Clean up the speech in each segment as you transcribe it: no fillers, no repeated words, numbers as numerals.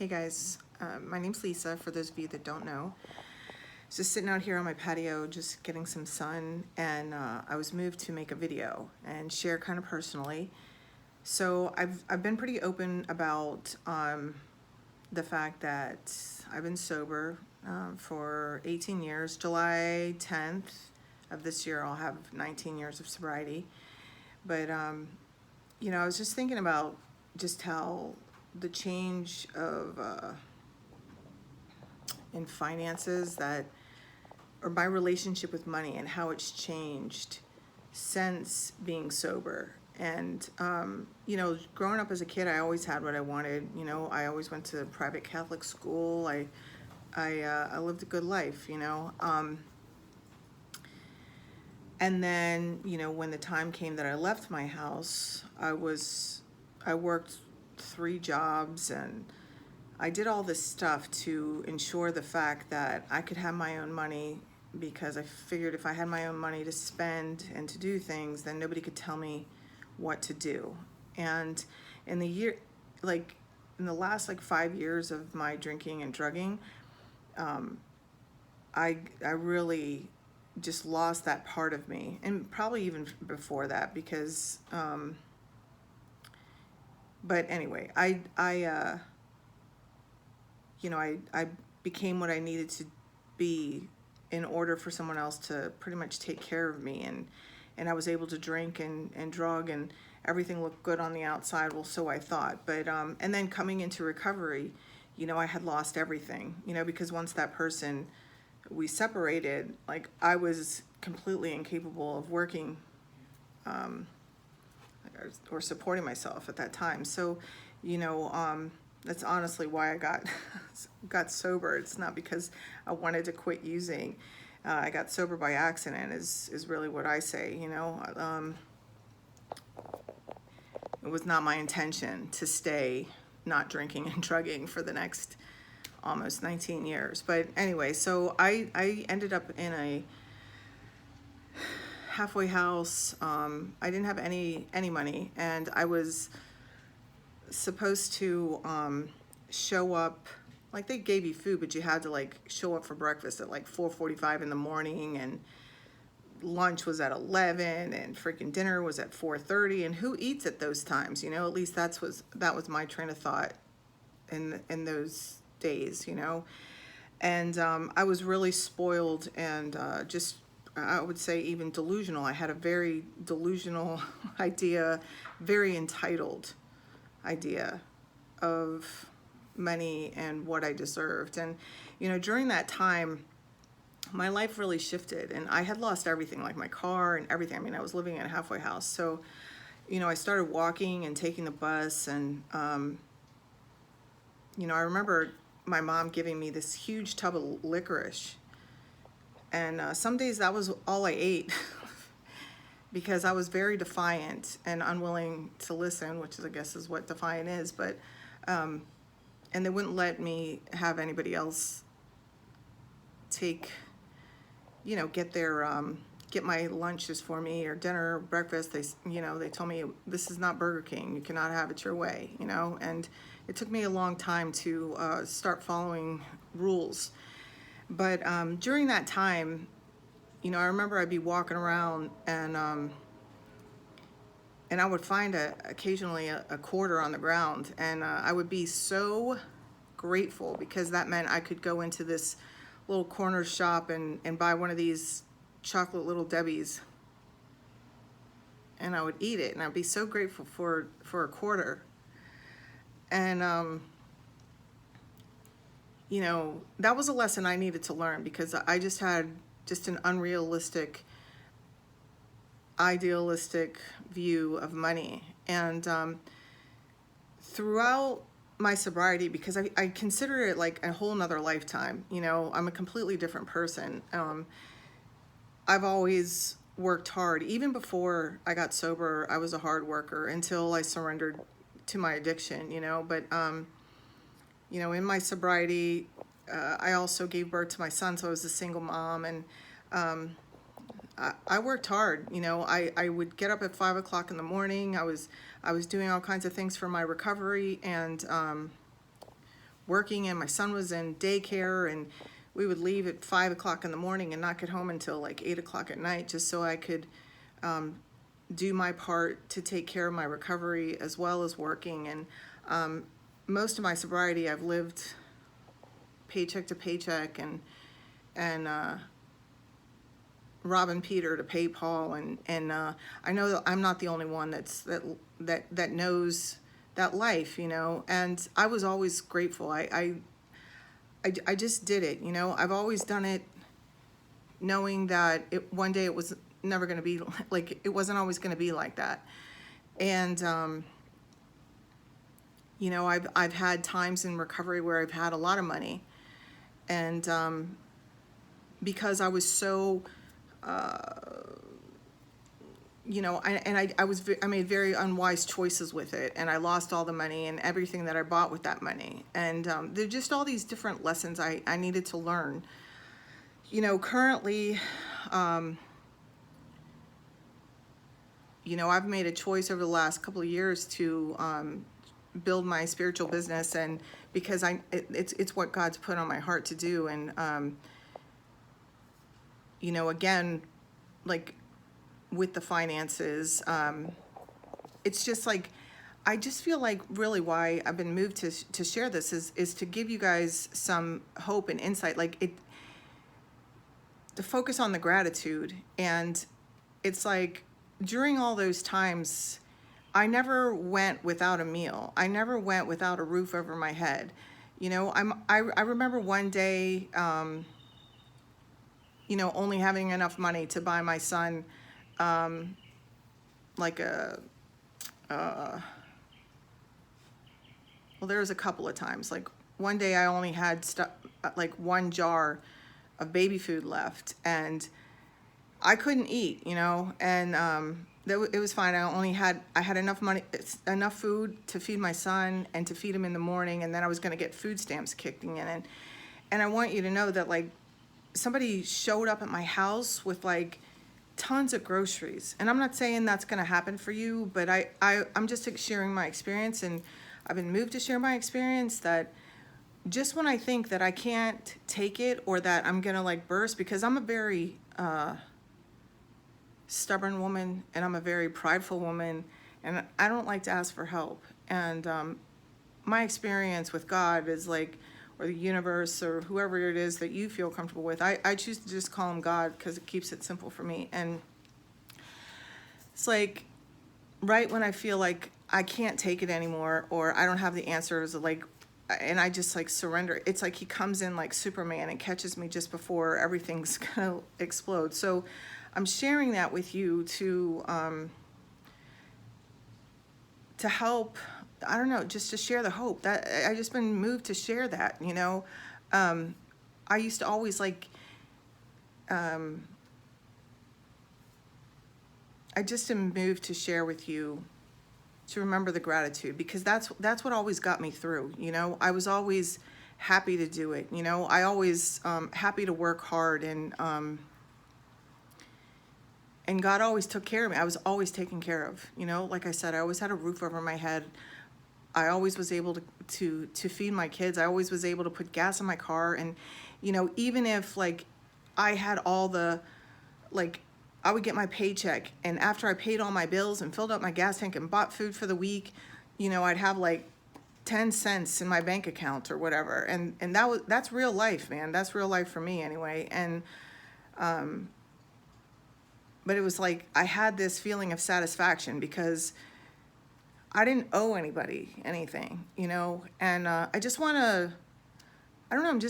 Hey guys, my name's Lisa, for those of you that don't know. Just sitting out here on my patio, just getting some sun, and I was moved to make a video and share kind of personally. So I've been pretty open about the fact that I've been sober for 18 years. July 10th of this year, I'll have 19 years of sobriety. But I was just thinking about just how the change of in finances or my relationship with money and how it's changed since being sober. And growing up as a kid, I always had what I wanted. I always went to private Catholic school. I lived a good life. And then when the time came that I left my house, I worked 3 jobs, and I did all this stuff to ensure the fact that I could have my own money, because I figured if I had my own money to spend and to do things, then nobody could tell me what to do. And in the last 5 years of my drinking and drugging, I really just lost that part of me, and probably even before that, because but anyway, I became what I needed to be in order for someone else to pretty much take care of me, and I was able to drink and drug, and everything looked good on the outside. Well, so I thought. But and then coming into recovery, I had lost everything, because once that person, we separated, I was completely incapable of working or supporting myself at that time. So, that's honestly why I got sober. It's not because I wanted to quit using. I got sober by accident is really what I say. It was not my intention to stay not drinking and drugging for the next almost 19 years. But anyway, so I ended up in a halfway house. I didn't have any money, and I was supposed to show up. They gave you food, but you had to show up for breakfast at 4:45 in the morning, and lunch was at 11, and freaking dinner was at 4:30. And who eats at those times? At least that was my train of thought in those days. And I was really spoiled, and just, I would say, even delusional. I had a very delusional idea, very entitled idea of money and what I deserved. And during that time, my life really shifted, and I had lost everything, like my car and everything. I mean, I was living in a halfway house. So I started walking and taking the bus, and I remember my mom giving me this huge tub of licorice, and some days that was all I ate because I was very defiant and unwilling to listen, which is, I guess, is what defiant is. But and they wouldn't let me have anybody else get my lunches for me, or dinner, or breakfast. They told me, this is not Burger King, you cannot have it your way. And it took me a long time to start following rules. But during that time, I remember I'd be walking around, and I would find occasionally a quarter on the ground, and I would be so grateful, because that meant I could go into this little corner shop and buy one of these chocolate Little Debbies, and I would eat it, and I'd be so grateful for a quarter. And that was a lesson I needed to learn, because I just had an unrealistic, idealistic view of money. And throughout my sobriety, because I consider it like a whole nother lifetime, I'm a completely different person. I've always worked hard. Even before I got sober, I was a hard worker until I surrendered to my addiction, But in my sobriety, I also gave birth to my son, so I was a single mom, and I worked hard. I would get up at 5 o'clock in the morning. I was doing all kinds of things for my recovery, and working and my son was in daycare, and we would leave at 5 o'clock in the morning and not get home until like 8 o'clock at night, just so I could do my part to take care of my recovery as well as working. And most of my sobriety, I've lived paycheck to paycheck, and robbing Peter to pay Paul, and I know that I'm not the only one that knows that life, and I was always grateful. I just did it, I've always done it knowing that one day it was never going to be like, it wasn't always going to be like that. And I've had times in recovery where I've had a lot of money, and because I was so I made very unwise choices with it, and I lost all the money and everything that I bought with that money. And there are just all these different lessons I needed to learn. Currently, I've made a choice over the last couple of years to build my spiritual business, and because it's what God's put on my heart to do. And again, like with the finances, it's just like, I just feel like really why I've been moved to share this is to give you guys some hope and insight, to focus on the gratitude. And it's like, during all those times, I never went without a meal. I never went without a roof over my head. I remember one day, only having enough money to buy my son there was a couple of times. Like one day I only had like one jar of baby food left, and I couldn't eat, and it was fine. I had enough money, enough food to feed my son and to feed him in the morning, and then I was going to get food stamps kicking in. And I want you to know that, like, somebody showed up at my house with like tons of groceries, and I'm not saying that's going to happen for you, but I'm just sharing my experience, and I've been moved to share my experience, that just when I think that I can't take it, or that I'm going to like burst, because I'm a very stubborn woman, and I'm a very prideful woman, and I don't like to ask for help. And my experience with God is like, or the universe, or whoever it is that you feel comfortable with, I choose to just call him God, because it keeps it simple for me. And it's like, right when I feel like I can't take it anymore, or I don't have the answers, like, and I just like surrender, it's like he comes in like Superman and catches me just before everything's gonna explode. So I'm sharing that with you to help, I don't know, just to share the hope. That I just been moved to share that, I used to always like, I just am moved to share with you to remember the gratitude, because that's what always got me through. I was always happy to do it. I always happy to work hard, and God always took care of me. I was always taken care of. Like I said, I always had a roof over my head. I always was able to feed my kids. I always was able to put gas in my car. And, even if like I had all the, like, I would get my paycheck, and after I paid all my bills and filled up my gas tank and bought food for the week, I'd have like 10 cents in my bank account or whatever. And that's real life, man. That's real life for me anyway. And, but it was like, I had this feeling of satisfaction because I didn't owe anybody anything, and I just want to, I don't know,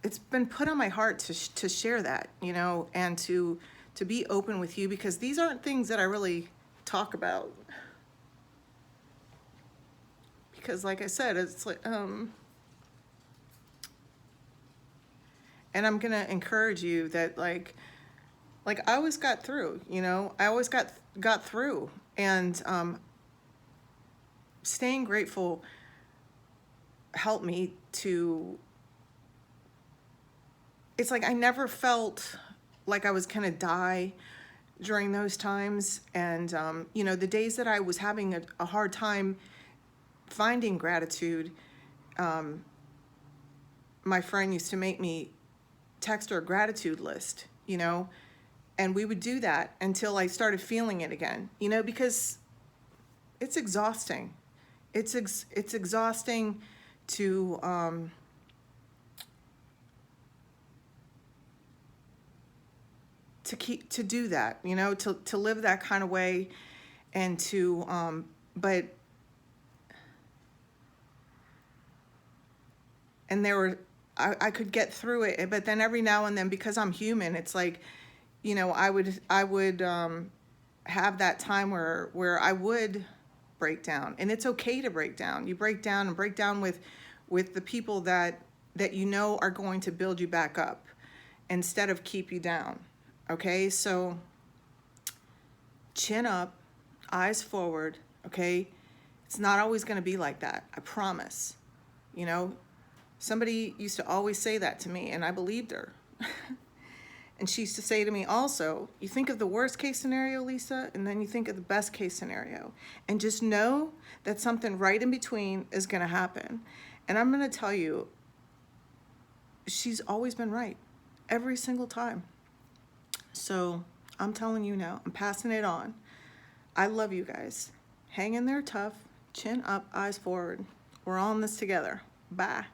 it's been put on my heart to share that, and to be open with you, because these aren't things that I really talk about. Because like I said, it's like, and I'm going to encourage you that like I always got through, I always got through. And staying grateful helped me to, it's like I never felt like I was gonna die during those times. And the days that I was having a hard time finding gratitude, my friend used to make me text her a gratitude list, you know, and we would do that until I started feeling it again, you know, because it's exhausting. It's exhausting to to do that, you know, to live that kind of way, and to but and there were I could get through it, but then every now and then, because I'm human, it's like, you know, I would have that time where I would break down, and it's okay to break down. You break down and break down with the people that you know are going to build you back up instead of keep you down. Okay, so chin up, eyes forward. Okay, it's not always going to be like that, I promise. You know, somebody used to always say that to me, and I believed her. And she used to say to me also, you think of the worst case scenario, Lisa, and then you think of the best case scenario. And just know that something right in between is going to happen. And I'm going to tell you, she's always been right, every single time. So I'm telling you now, I'm passing it on. I love you guys. Hang in there tough, chin up, eyes forward. We're all in this together. Bye.